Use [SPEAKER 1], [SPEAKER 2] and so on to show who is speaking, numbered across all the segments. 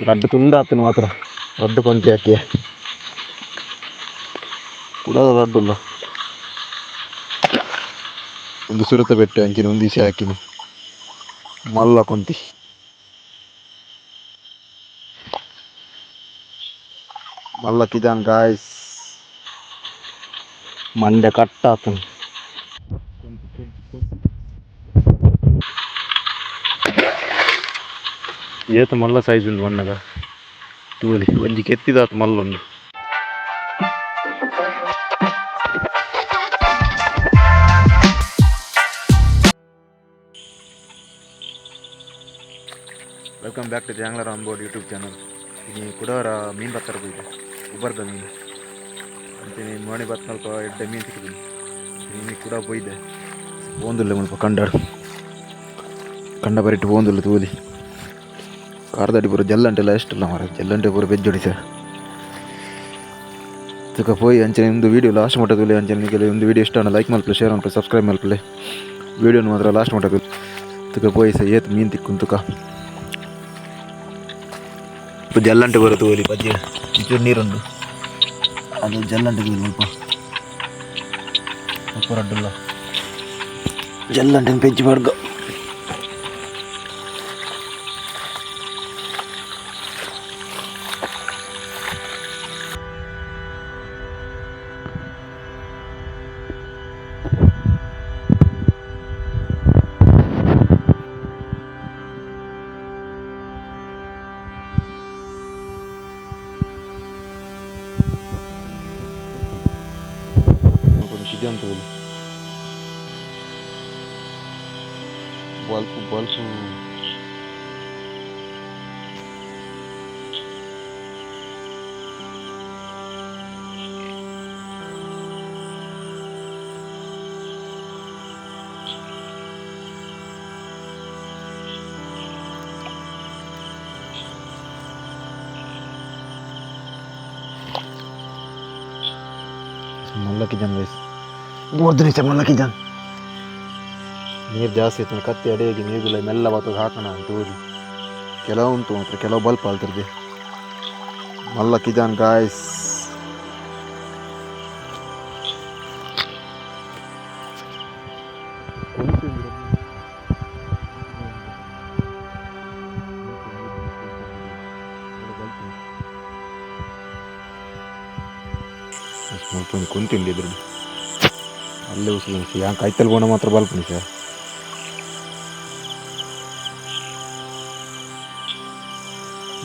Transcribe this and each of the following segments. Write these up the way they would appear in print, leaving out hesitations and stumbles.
[SPEAKER 1] ರಡ್ಡು ತುಂಡಾತನು ಮಾತ್ರ ರಡ್ಡು ಕೊಂತಿ ಹಾಕಿ ಕೂಡ ರಡ್ಡುಲ್ಲ ಒಂದು ಸುರತ ಬೆಟ್ಟೆ ಅಂಚಿನ ಒಂದು ದಿವಸ ಹಾಕಿನಿ ಮಲ್ಲ ಕೊಂತಿ ಮಲ್ಲ ಕಿದಾನ್ ಗಾಯ್ಸ್ ಮಂಡೆ ಕಟ್ಟಾತನು ಏತ ಮಲ್ಲ ಸೈಜ್ ಉಂಟು ಮಣ್ಣಗ ತೂಲಿ ಒಂಜಿ ಕೆತ್ತಿದಾತು ಮಲ್ಲೊಂದು welcome back to jangler on board YouTube channel ಇನ್ನು ಕುಡವರ ಮೀನು ಬತ್ತರ ಹೋಯ್ತು ಉಬ್ಬರ್ದ ಮೀನು ಅಂತೀನಿ ಮೋಣಿ ಬತ್ ಸ್ವಲ್ಪ ಎಡ್ಡೆ ಮೀನು ಸಿಕ್ಕಿದ್ದೀನಿ ನೀನು ಕೂಡ ಹೋಯ್ದೆ ಓಂದಿಲ್ಲ ಮುಲ್ಪ ಕಂಡ ಬರಿಟ್ಟು ಓಂದಿಲ್ಲ ತೂಲಿ ಕಾರ್ದಡಿ ಪೂರ ಜಲ್ಲಂಟೆಲ್ಲ ಎಷ್ಟಲ್ಲ ಮಾರ ಜಲ್ಲಂಟೆ ಪೂರ ಬೆಜ್ಜೊಡಿ ಸರ್ ತುಕ ಪೋಯಿ ಅಂಚನೆ ಒಂದು ವೀಡಿಯೋ ಲಾಸ್ಟ್ ಮಟ್ಟದಲ್ಲಿ ಅಂಚನೆ ನಿಮಗೆ ಒಂದು ವೀಡಿಯೋ ಇಷ್ಟ ಲೈಕ್ ಮಲ್ಪಲೆ ಶೇರ್ ಮಲ್ಪಲೆ ಸಬ್ಸ್ಕ್ರೈಬ್ ಮಲ್ಪಲೆ ವೀಡಿಯೋನ ಮಾತ್ರ ಲಾಸ್ಟ್ ಮಟ್ಟದಲ್ಲಿ ತುಕ ಪೋಯಿ ಸರ್ ಏತ್ ಮೀನು ತಿಕ್ಕು ತುಕ ಜಲ್ಲಂಟೆ ಬರುತ್ತೆ ಹೋಲಿ ಬಜ್ಜಿ ಚೂರು ನೀರುಂಡು ಅದು ಜಲ್ಲಂಟೆ ಸ್ವಲ್ಪ ಸ್ವಲ್ಪ ರಡ್ಡುಲ್ಲ ಜಲ್ಲಂಟೆ ಪೆಂಚಿ ಬರ್ಗ ಅಂತ ಬಲ್ಪು ಮಲ್ಲಕ್ಕಿ ಜನ ವಯಸ್ಸು ಮೂರ್ದು ನಿಮಿಷ ಮಲ್ಲಕ್ಕಿ ಜನ ನೀರು ಜಾಸ್ತಿ ಇತ್ತು ಕತ್ತಿ ಅಡಿಯಾಗಿ ನೀರುಲ್ಲ ಮೆಲ್ಲ ಬರ್ತದೆ ಹಾಕೋಣ ಅಂತ ಹೋಗಿ ಕೆಲವು ಉಂಟು ಮಾತ್ರ ಕೆಲವು ಬಲ್ಪ್ ಆಲ್ತಿರ್ದೆ ಮಲ್ಲಕ್ಕಿ ಜಾನ್ ಗಾಯ್ಸ್ ಸ್ವಲ್ಪ ಕುಂತಿಂಡಿ ಇದ್ರು ಅಲ್ಲೇ ಉಸಿ ಯಾಕೆ ಕೈತಲ್ಲಿ ಬೋಣ ಮಾತ್ರ ಬಲ್ಪನಿ ಸರ್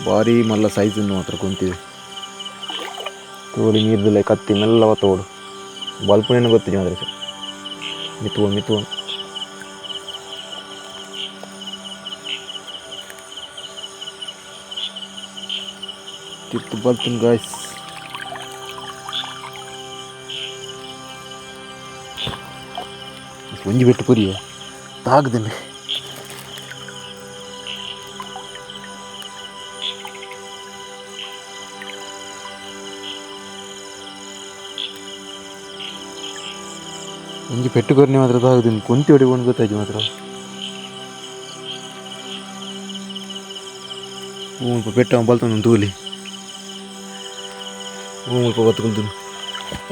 [SPEAKER 1] ಭಾರಿ ಮಲ್ಲ ಸೈಜನ್ನು ಮಾತ್ರ ಕುಂತಿದೆ ತೋಡಿ ನೀರ್ದಿಲ್ಲ ಕತ್ತಿ ಮೆಲ್ಲವ ತೋಡು ಬಲ್ಪನೇನು ಗೊತ್ತಿದೆ ಮಾತ್ರ ಸರ್ ಮಿತ್ವ ತಿರ್ತು ಬಲ್ಪಿನ ಗಾಯ್ಸ್ ಒಂಜಿ ಬಿಟ್ಟು ಪುರಿಯ ತಾಗದೇನೆ ಒಂಜಿ ಪೆಟ್ಟು ಕೊರ್ನಿ ಮಾತ್ರ ತಾಗದೇನೆ ಕೊಂತಿ ಹೊಡಿಕೊಂಡು ಗೊತ್ತಾಯ್ತು ಮಾತ್ರ ಹ್ಞೂ ಪೆಟ್ಟು ಬಲ್ತಾನ ತೂಲಿ ಹ್ಞೂ ಸ್ವಲ್ಪ ಬತ್ಕೊಂತ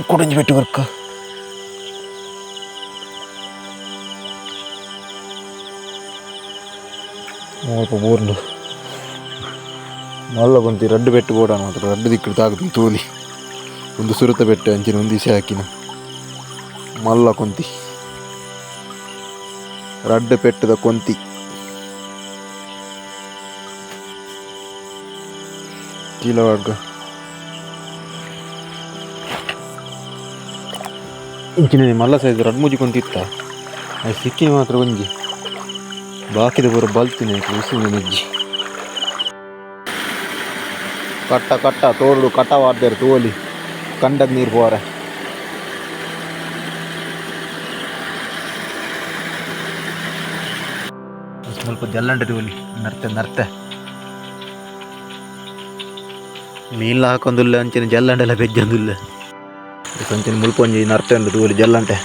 [SPEAKER 1] ಕೊಡಂಜಿ ಪೆಟ್ಟು ಬರ್ಕ ಸ್ವಲ್ಪ ಬೋರ್ಲು ಮಲ್ಲ ಬಂತು ರಡ್ಡು ಬೆಟ್ಟು ಬೋಡಾನ ಮಾತ್ರ ರಡ್ಡು ದಿಕ್ಕಡು ತಾಗದು ತೋಲಿ ಒಂದು ಸುರತ ಬೆಟ್ಟು ಅಂಚಿನ ಒಂದು ದಿವಸ ಹಾಕಿನ ಮಲ್ಲ ಕೊಂತಿ ರಡ್ಡು ಪೆಟ್ಟದ ಕೊಂತಿ ಕೀಲವಾಡ್ಗ ಇಂಚಿನ ಮಲ್ಲ ಸೈಜ್ ರಡ್ ಮುಜಿ ಕೊಂತಿತ್ತ ಅದು ಸಿಕ್ಕಿ ಮಾತ್ರ ಒಂಜಿ ಬಾಕಿದ ಪೂರ ಬಲ್ತೀನಿ ಉಸಿನ ನಿಜ್ಜಿ ಕಟ್ಟ ತೋಡು ಕಟ್ಟವಾಡ್ದಾರೆ ತೋಲಿ ಕಂಡದ ನೀರು ಪೋರೆ ಸ್ವಲ್ಪ ಜಲ್ಲಂಟೆ ತೋಲಿ ನರ್ತೆ ಮೀನ್ಲ ಹಾಕೊಂದಿಲ್ಲ ಅಂಚಿನ ಜಲ್ಲಂಟೆಲ್ಲ ಬೆಜ್ಜಂದಿಲ್ಲ ಅಂಚಿನ ಮುಲ್ಪೊಂಜಿ ನರ್ತೆ ಉಂಟು ತೋಲಿ ಜಲ್ಲಂಟೆ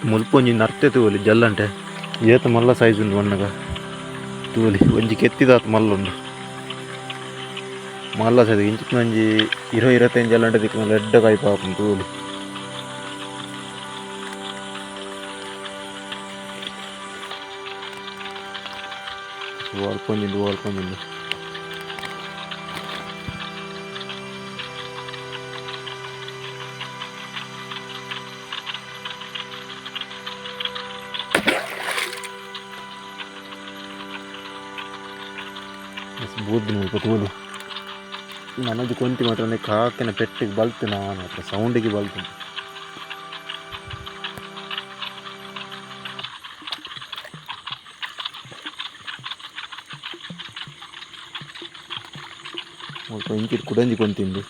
[SPEAKER 1] ಮುಲ್ಪೊಂಜಿ ನರ್ತೆ ತೋಲಿ ಜಲ್ಲಂಟೆ ಏತ ಮಲ್ಲ ಸೈಜ್ ಉಂಡು ಮಣ್ಣಗ ತೂಲಿ ಒಂಜಿ ಕೆತ್ತಿದಾತ ಮಲ್ಲುಂಡು ಮಲ್ಲ ಸೈಜ್ ಇಂಚಿನ ಒಂಜಿ 20-25 ಎಲ್ಲಂಟ ದಿಕ್ಕು ಎಡ್ಡ ಕಾಯಿ ಪಾಪುಂಡು ತೂಲಿ ವಾಲ್ಪೊಂಜಿಂಡು ಬೂದ್ದಿನ ಸ್ವಲ್ಪ ತೂಲಿ ನನ್ನದು ಕೊಂತಿ ಮಾತ್ರ ಕಾಕಿನ ಪೆಟ್ಟಿಗೆ ಬಲ್ತು ನಾನು ಮಾತ್ರ ಸೌಂಡಿಗೆ ಬಲ್ತು ಸ್ವಲ್ಪ ಇಂಚಿಟ್ಟು ಕುಡಂಜಿ ಕೊಂತಿಂದು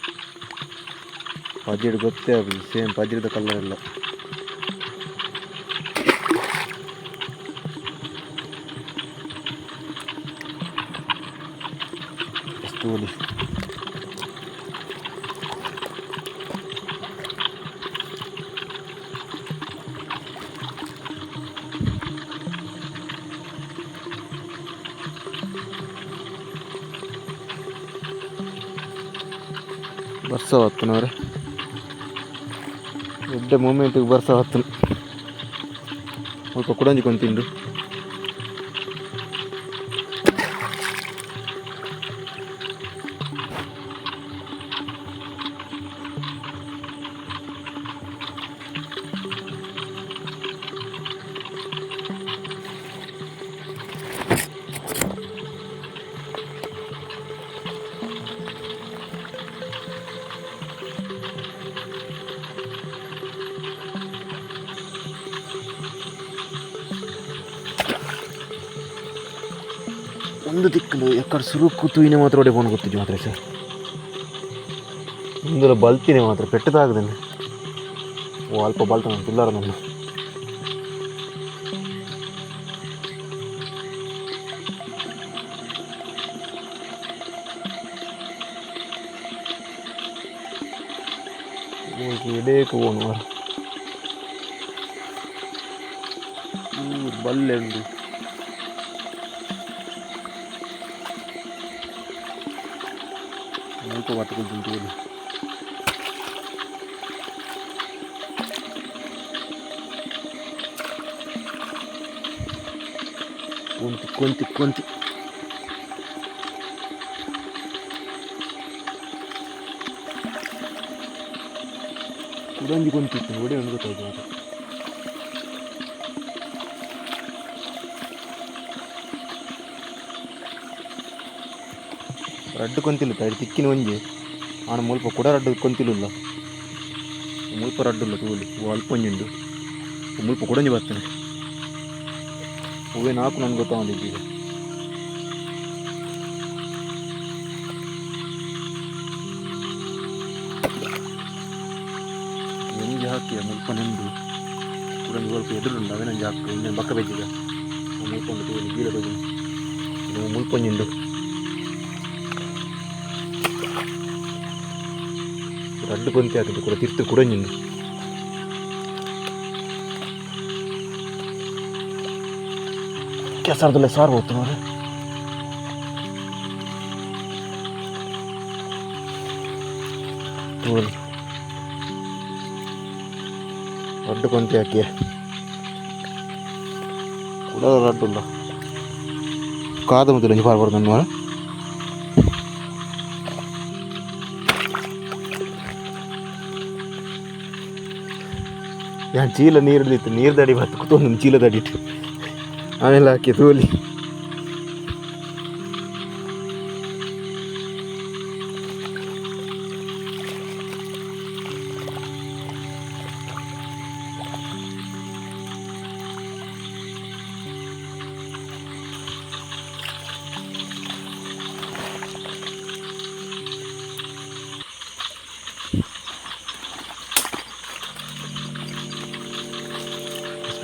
[SPEAKER 1] ಪಜಿಡು ಗೊತ್ತೇ ಆಗುದು ಸೇಮ್ ಪಜಿರದ ಕಲರ್ ಎಲ್ಲ ತೂಲಿ ಬರ್ಸ ಹೊತ್ತನವ್ರೆ ದೊಡ್ಡ ಮೂಮೆಂಟಿಗೆ ಬರ್ಸ ಹೊತ್ತನು ಸ್ವಲ್ಪ ಕುಡಂಜಿ ಕೊಂತಿಂಡು ಒಂದು ದಿಕ್ಕಲು ಎಕ್ಕಡೆ ಸುರುಕು ತೂಯಿನ ಮಾತ್ರ ಒಡೆ ಫೋನ್ ಗೊತ್ತಿದ್ದು ಮಾತ್ರ ಸರ್ ಇಂదులో ಬಲ್ತಿನೇ ಮಾತ್ರ ಪೆಟ್ಟದಾಗದೇನೆ ಅಲ್ಪ ಬಲ್ತ ನಾನು ಪಿಲ್ಲರ ನನ್ನ ಎಡೇಕು ಹೋನು ಮಾರ ಬಲ್ಲೆ ಉಂಡು ಸ್ವಲ್ಪ ಪಟ್ಟುಕೊಳ್ತುಂಟು ಕೊಂತಿ ಕುಡಂಜಿ ಕೊಂತಿತ್ತು ಒಡೆ ಒಂದು ಗೊತ್ತಾಯ್ತು ಮಾತ್ರ ರಡ್ಡು ಕೊಂತಿಲ್ಲ ತಾಯಿ ತಿಕ್ಕಿನ ಒಂಜಿ ಆನ ಮುಲ್ಪ ಕೂಡ ರಡ್ಡು ಕೊಂತಿಲ್ಲ ಮುಲ್ಪ ರಡ್ಡುಲ್ಲ ತೂಲಿ ಅಲ್ಪ ಒಂಜುಂಡು ಮುಲ್ಪ ಕುಡಂಜಿ ಬರ್ತೇನೆ ಹೂವೇ ನಾಲ್ಕು ನನಗೆ ಗೊತ್ತಾಗಿದ್ದು ಈಗ ನೆಂಜಿ ಹಾಕಿ ಮುಲ್ಪ ನೆಂದು ಕುಡಂಜಿ ಸ್ವಲ್ಪ ಎದುರುಂಡು ಅವೇ ನಂಜಿ ಹಾಕು ಇನ್ನೇನು ಬಕ್ಕ ಬೆಜ್ಜಿಗ ಮುಲ್ಪೊಂಡು ತೂಲಿ ಗೀರ ತೋಜಿ ಮುಲ್ಪೊಂಜುಂಡು ರಡ್ಡು ಕೊಂತಿ ಹಾಕಿದ್ದು ಕೂಡ ತಿರ್ತು ಕುಡಂಜುಂಡು ಕೆಸರದಲ್ಲೇ ಸಾರು ಹೋಗ್ತು ನೋಡ್ರಿ ರಡ್ಡು ಕೊಂತಿ ಹಾಕಿ ಕೂಡ ರಡ್ಡುಲ್ಲ ಕಾದ ಮುದ್ದೆ ನಂಜಿ ಪಾರ್ಬಾರ್ದು ನನ್ನ ಯಾನ್ ಚೀಲ ನೀರಲ್ಲಿತ್ತು ನೀರು ದಡಿ ಬತ್ತು ಕೂತ್ಕೊಂಡು ಚೀಲ ದಡಿಟ್ಟು ಆಮೇಲೆ ಹಾಕಿ ತೋಲಿ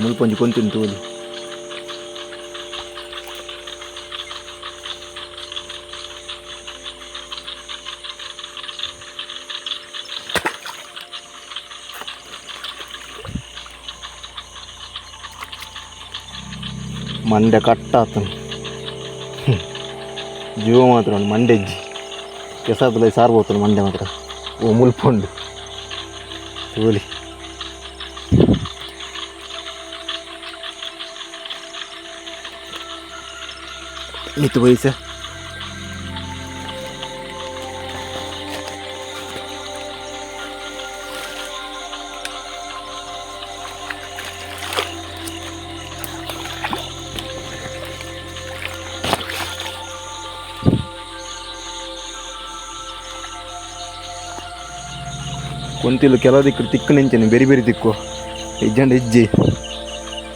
[SPEAKER 1] ಮುಲ್ಪೊಂಜಿ ಕೊಂತಿನ ತೋಲಿ ಮಂಡ್ಯ ಕಟ್ಟ ಆತನು ಜೀವ ಮಾತ್ರ ಒಂದು ಮಂಡ್ಯಜ್ಜಿ ಕೆಸದಲ್ಲಿ ಸಾರ್ಬೋತನು ಮಂಡ್ಯ ಮಾತ್ರ ಓ ಮುಲ್ಪುಂಡು ತೋಲಿ ನಿತ್ತು ಬಯಸ ಕೊಂತಿಲು ಕೆಲವು ದಿಕ್ಕು ತಿಕ್ಕು ನೆಂಚನೆ ಬೇರೆ ಬೇರೆ ದಿಕ್ಕು ಹೆಜ್ಜಂಡ ಹೆಜ್ಜೆ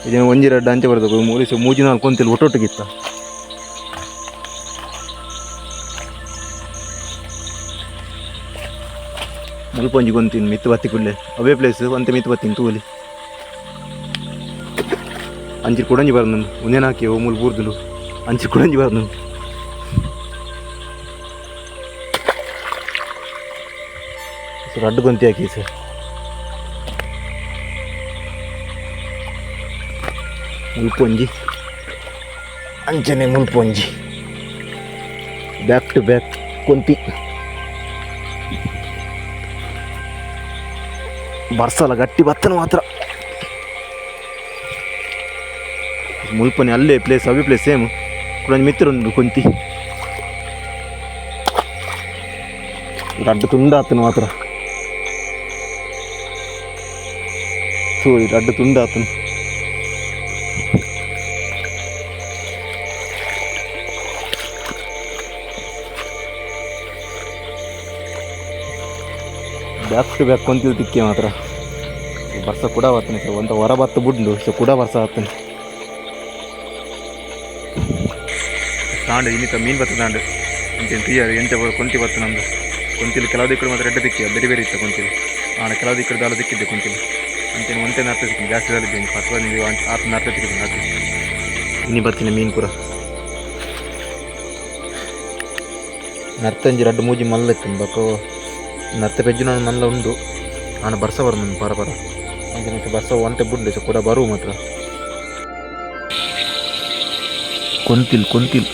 [SPEAKER 1] ಇದನ್ನು ಒಂಜಿ ರಡ್ಡ ಅಂಚೆ ಬರ್ತದೆ ಮೂಜಿ ನಾಲ್ಕು ಕೊಂತಿಲು ಒಟ್ಟೊಟ್ಟಿಗಿತ್ತ ಮುಲ್ಪೊಂಜಿ ಕೊಂತೀನಿ ಮಿತ್ತು ಬತ್ತಿ ಕುಳ್ಳೆ ಅವೇ ಪ್ಲೇಸ್ ಅಂತೆ ಮಿತ್ತು ಬತ್ತೀನಿ ತೂಲಿ ಅಂಚಿ ಕುಡಂಜಿ ಬರ್ನು ಉಂದೇನ ಹಾಕಿ ಮೂಲು ಬೂರ್ದುಲು ಅಂಚಿ ಕುಡಂಜಿ ಬರ್ನು ರಡ್ಡು ಗೊಂತಿ ಹಾಕಿ ಸರ್ ಮುಲ್ಪೊಂಜಿ ಅಂಚನೆ ಮುಲ್ಪೊಂಜಿ ಬ್ಯಾಕ್ ಟು ಬ್ಯಾಕ್ ಕೊಂತಿ ಬರ್ಸಲ್ಲ ಗಟ್ಟಿ ಬತ್ತನ ಮಾತ್ರ ಮುಲ್ಪನೆ ಅಲ್ಲೇ ಪ್ಲೇಸ್ ಅವೇ ಪ್ಲೇಸ್ ಸೇಮ್ ಕೂಡ ಮಿತ್ರೊಂದು ಕೊಂತಿ ರಡ್ಡು ತುಂಡಾತನು ಮಾತ್ರ ರಡ್ಡು ತುಂಡಾತನು ಬ್ಯಾಕ್ ಟು ಬ್ಯಾಕ್ ಕೊಂತಿಲ್ ತಿಕ್ಕಿ ಮಾತ್ರ ಬರ್ಸ ಕೂಡ ಬರ್ತಾನೆ ಸರ್ ಒಂದು ಹೊರ ಬತ್ತ ಬಿಡ್ಲು ಸೊ ಕೂಡ ಬರ್ಸ ಆಗ್ತಾನೆ ತಾಂಡು ಇನ್ನಿತ ಮೀನು ಬರ್ತದೆ ತಾಂಡು ಅಂತೇನು ತಿಳಿಯಾರು ಎಂತ ಕೊಂತಿ ಬರ್ತದೆ ನಮ್ಮದು ಕೊಂತಿಲಿ ಕೆಲವು ದಿಕ್ಕರು ಮಾತ್ರ ರೆಡ್ಡ ದಿಕ್ಕಿ ಬೇರೆ ಬೇರೆ ಇತ್ತು ಕೊಂತಿಲಿ ನಾನು ಕೆಲವು ದಿಕ್ಕರು ದಾಳ ದಿಕ್ಕಿದ್ದೆ ಕೊಂತಿಲಿ ಅಂತೇನು ಒಂದೇ ನರ್ತ ಸಿಕ್ಕಿನಿ ಜಾಸ್ತಿ ದಾಳಿದ್ದೇನೆ ಅಥವಾ ನೀವು ಆತ ನರ್ತ ಸಿಕ್ಕಿದ್ದೀನಿ ಅದು ಇನ್ನಿ ಬರ್ತೀನಿ ಮೀನು ಕೂಡ ನರ್ತಂಜಿ ರಡ್ಡು ಮೂಜಿ ಮಲ್ಲ ಇತ್ತು ಬಕ್ಕೋ ನರ್ತ ಪೆಜ್ಜು ನಾನು ಮಲ್ಲ ಉಂಡು ನಾನು ಬರ್ಸ ಬರ್ ನನ್ನ ಪರ ಪರ ಅಂಚೆ ಬರ್ಸ ಒಂಟೆ ಬಿಡ್ಲಿ ಸೊ ಕೂಡ ಬರುವ ಮಾತ್ರ ಕೊಂತಿಲ್